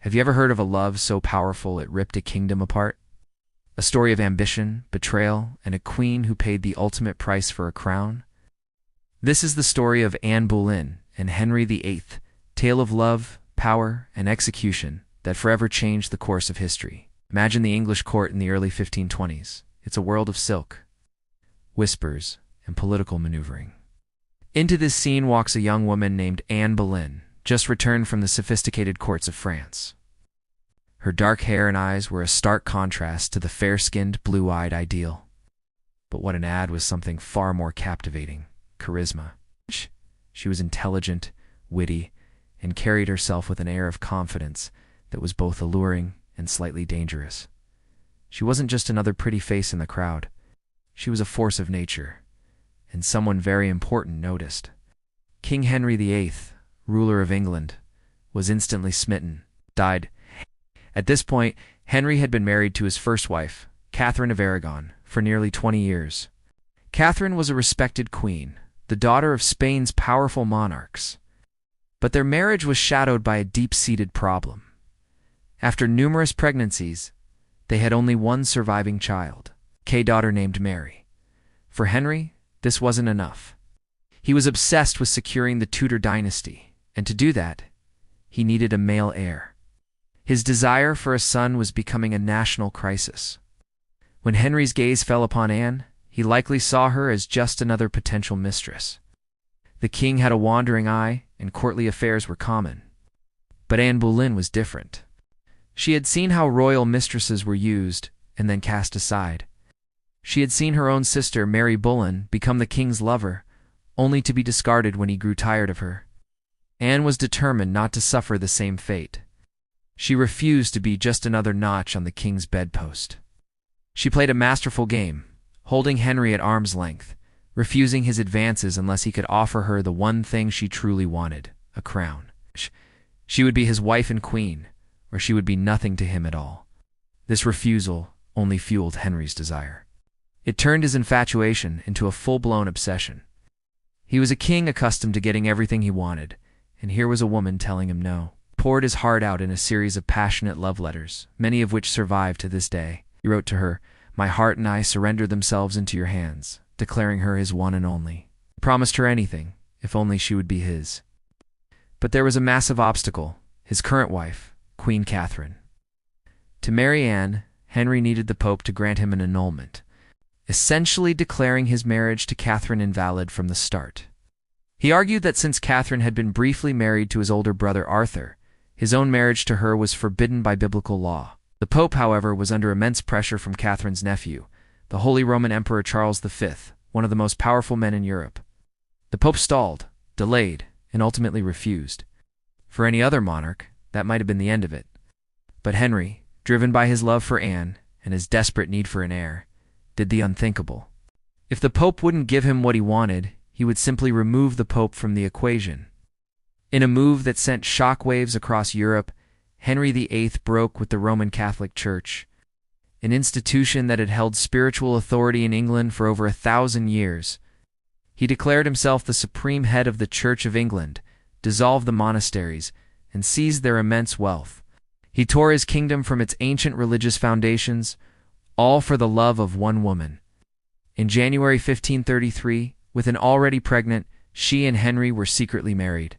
Have you ever heard of a love so powerful it ripped a kingdom apart? A story of ambition, betrayal, and a queen who paid the ultimate price for a crown? This is the story of Anne Boleyn and Henry VIII, tale of love, power, and execution that forever changed the course of history. Imagine the English court in the early 1520s. It's a world of silk, whispers, and political maneuvering. Into this scene walks a young woman named Anne Boleyn, just returned from the sophisticated courts of France. Her dark hair and eyes were a stark contrast to the fair-skinned, blue-eyed ideal. But what an ad was something far more captivating: charisma. She was intelligent, witty, and carried herself with an air of confidence that was both alluring and slightly dangerous. She wasn't just another pretty face in the crowd. She was a force of nature, and someone very important noticed. King Henry VIII, ruler of England, was instantly smitten, died. At this point, Henry had been married to his first wife, Catherine of Aragon, for nearly 20 years. Catherine was a respected queen, the daughter of Spain's powerful monarchs. But their marriage was shadowed by a deep-seated problem. After numerous pregnancies, they had only one surviving child, a daughter named Mary. For Henry, this wasn't enough. He was obsessed with securing the Tudor dynasty, and to do that, he needed a male heir. His desire for a son was becoming a national crisis. When Henry's gaze fell upon Anne, he likely saw her as just another potential mistress. The king had a wandering eye, and courtly affairs were common. But Anne Boleyn was different. She had seen how royal mistresses were used and then cast aside. She had seen her own sister, Mary Boleyn, become the king's lover, only to be discarded when he grew tired of her. Anne was determined not to suffer the same fate. She refused to be just another notch on the king's bedpost. She played a masterful game, holding Henry at arm's length, refusing his advances unless he could offer her the one thing she truly wanted: a crown. She would be his wife and queen, or she would be nothing to him at all. This refusal only fueled Henry's desire. It turned his infatuation into a full-blown obsession. He was a king accustomed to getting everything he wanted, and here was a woman telling him no. He poured his heart out in a series of passionate love letters, many of which survive to this day. He wrote to her, "My heart and I surrender themselves into your hands," declaring her his one and only. He promised her anything, if only she would be his. But there was a massive obstacle: his current wife, Queen Catherine. To marry Anne, Henry needed the Pope to grant him an annulment, essentially declaring his marriage to Catherine invalid from the start. He argued that since Catherine had been briefly married to his older brother Arthur, his own marriage to her was forbidden by biblical law. The Pope, however, was under immense pressure from Catherine's nephew, the Holy Roman Emperor Charles V, one of the most powerful men in Europe. The Pope stalled, delayed, and ultimately refused. For any other monarch, that might have been the end of it. But Henry, driven by his love for Anne and his desperate need for an heir, did the unthinkable. If the Pope wouldn't give him what he wanted, he would simply remove the Pope from the equation. In a move that sent shockwaves across Europe, Henry VIII broke with the Roman Catholic Church, an institution that had held spiritual authority in England for over 1,000 years. He declared himself the supreme head of the Church of England, dissolved the monasteries, and seized their immense wealth. He tore his kingdom from its ancient religious foundations, all for the love of one woman. In January 1533, with an already pregnant, she and Henry were secretly married.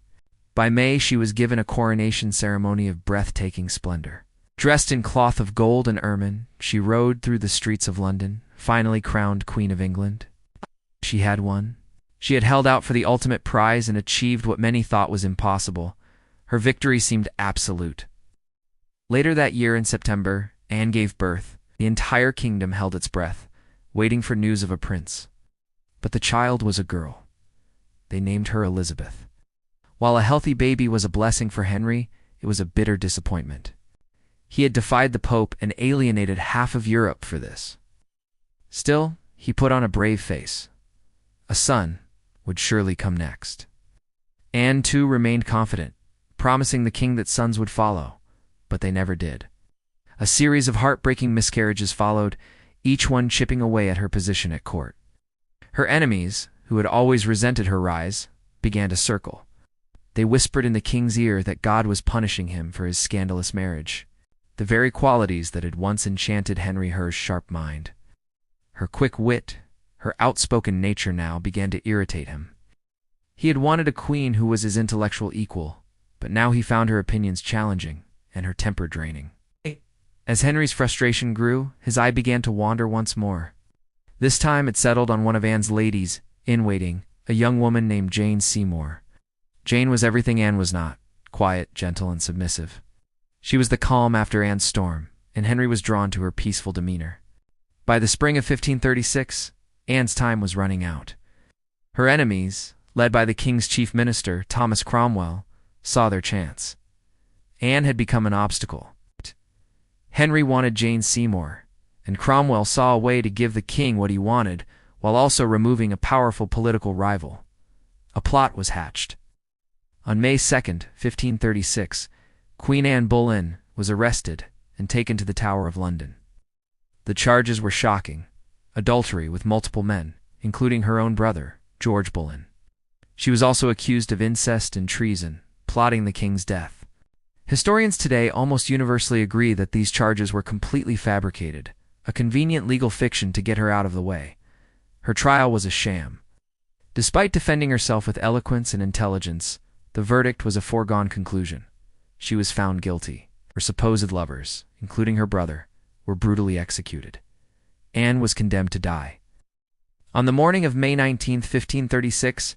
By May, she was given a coronation ceremony of breathtaking splendor. Dressed in cloth of gold and ermine, she rode through the streets of London, finally crowned Queen of England. She had won. She had held out for the ultimate prize and achieved what many thought was impossible. Her victory seemed absolute. Later that year in September, Anne gave birth. The entire kingdom held its breath, waiting for news of a prince. But the child was a girl. They named her Elizabeth. While a healthy baby was a blessing for Henry, it was a bitter disappointment. He had defied the Pope and alienated half of Europe for this. Still, he put on a brave face. A son would surely come next. Anne, too, remained confident, promising the king that sons would follow, but they never did. A series of heartbreaking miscarriages followed, each one chipping away at her position at court. Her enemies, who had always resented her rise, began to circle. They whispered in the king's ear that God was punishing him for his scandalous marriage, the very qualities that had once enchanted Henry VIII's sharp mind. Her quick wit, her outspoken nature now began to irritate him. He had wanted a queen who was his intellectual equal, but now he found her opinions challenging and her temper draining. As Henry's frustration grew, his eye began to wander once more. This time it settled on one of Anne's ladies-in-waiting, a young woman named Jane Seymour. Jane was everything Anne was not: quiet, gentle, and submissive. She was the calm after Anne's storm, and Henry was drawn to her peaceful demeanor. By the spring of 1536, Anne's time was running out. Her enemies, led by the king's chief minister, Thomas Cromwell, saw their chance. Anne had become an obstacle. Henry wanted Jane Seymour, and Cromwell saw a way to give the king what he wanted while also removing a powerful political rival. A plot was hatched. On May 2nd, 1536, Queen Anne Boleyn was arrested and taken to the Tower of London. The charges were shocking: adultery with multiple men, including her own brother, George Boleyn. She was also accused of incest and treason, plotting the king's death. Historians today almost universally agree that these charges were completely fabricated, a convenient legal fiction to get her out of the way. Her trial was a sham. Despite defending herself with eloquence and intelligence, the verdict was a foregone conclusion. She was found guilty. Her supposed lovers, including her brother, were brutally executed. Anne was condemned to die. On the morning of May 19, 1536,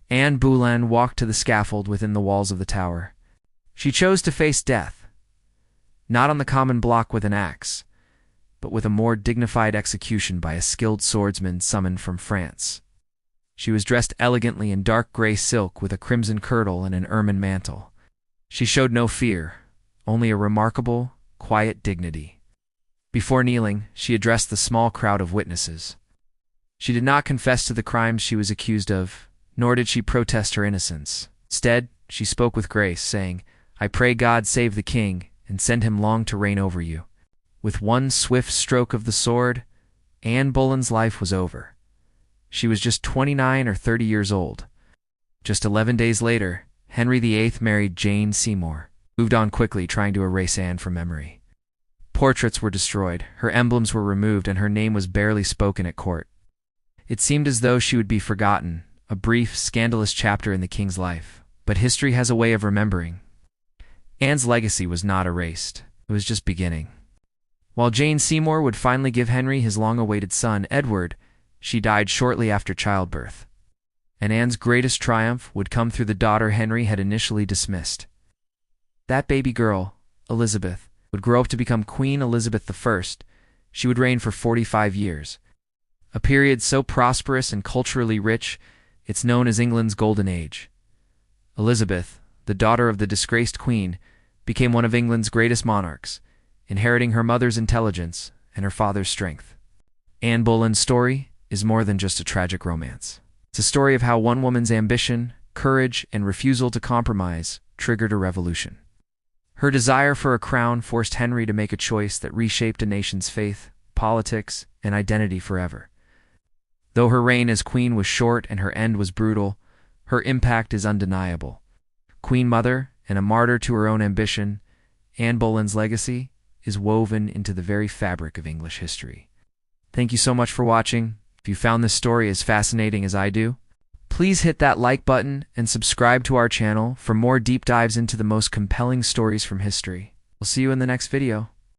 Anne Boleyn walked to the scaffold within the walls of the tower. She chose to face death, not on the common block with an axe, but with a more dignified execution by a skilled swordsman summoned from France. She was dressed elegantly in dark gray silk with a crimson kirtle and an ermine mantle. She showed no fear, only a remarkable, quiet dignity. Before kneeling, she addressed the small crowd of witnesses. She did not confess to the crimes she was accused of, nor did she protest her innocence. Instead, she spoke with grace, saying, "I pray God save the king, and send him long to reign over you." With one swift stroke of the sword, Anne Boleyn's life was over. She was just 29 or 30 years old. Just 11 days later, Henry VIII married Jane Seymour, moved on quickly, trying to erase Anne from memory. Portraits were destroyed, her emblems were removed, and her name was barely spoken at court. It seemed as though she would be forgotten, a brief, scandalous chapter in the king's life. But history has a way of remembering. Anne's legacy was not erased. It was just beginning. While Jane Seymour would finally give Henry his long-awaited son, Edward, she died shortly after childbirth. And Anne's greatest triumph would come through the daughter Henry had initially dismissed. That baby girl, Elizabeth, would grow up to become Queen Elizabeth I. She would reign for 45 years. A period so prosperous and culturally rich, it's known as England's Golden Age. Elizabeth, the daughter of the disgraced queen, became one of England's greatest monarchs, inheriting her mother's intelligence and her father's strength. Anne Boleyn's story is more than just a tragic romance. It's a story of how one woman's ambition, courage, and refusal to compromise triggered a revolution. Her desire for a crown forced Henry to make a choice that reshaped a nation's faith, politics, and identity forever. Though her reign as queen was short and her end was brutal, her impact is undeniable. Queen Mother and a martyr to her own ambition, Anne Boleyn's legacy is woven into the very fabric of English history. Thank you so much for watching. If you found this story as fascinating as I do, please hit that like button and subscribe to our channel for more deep dives into the most compelling stories from history. We'll see you in the next video.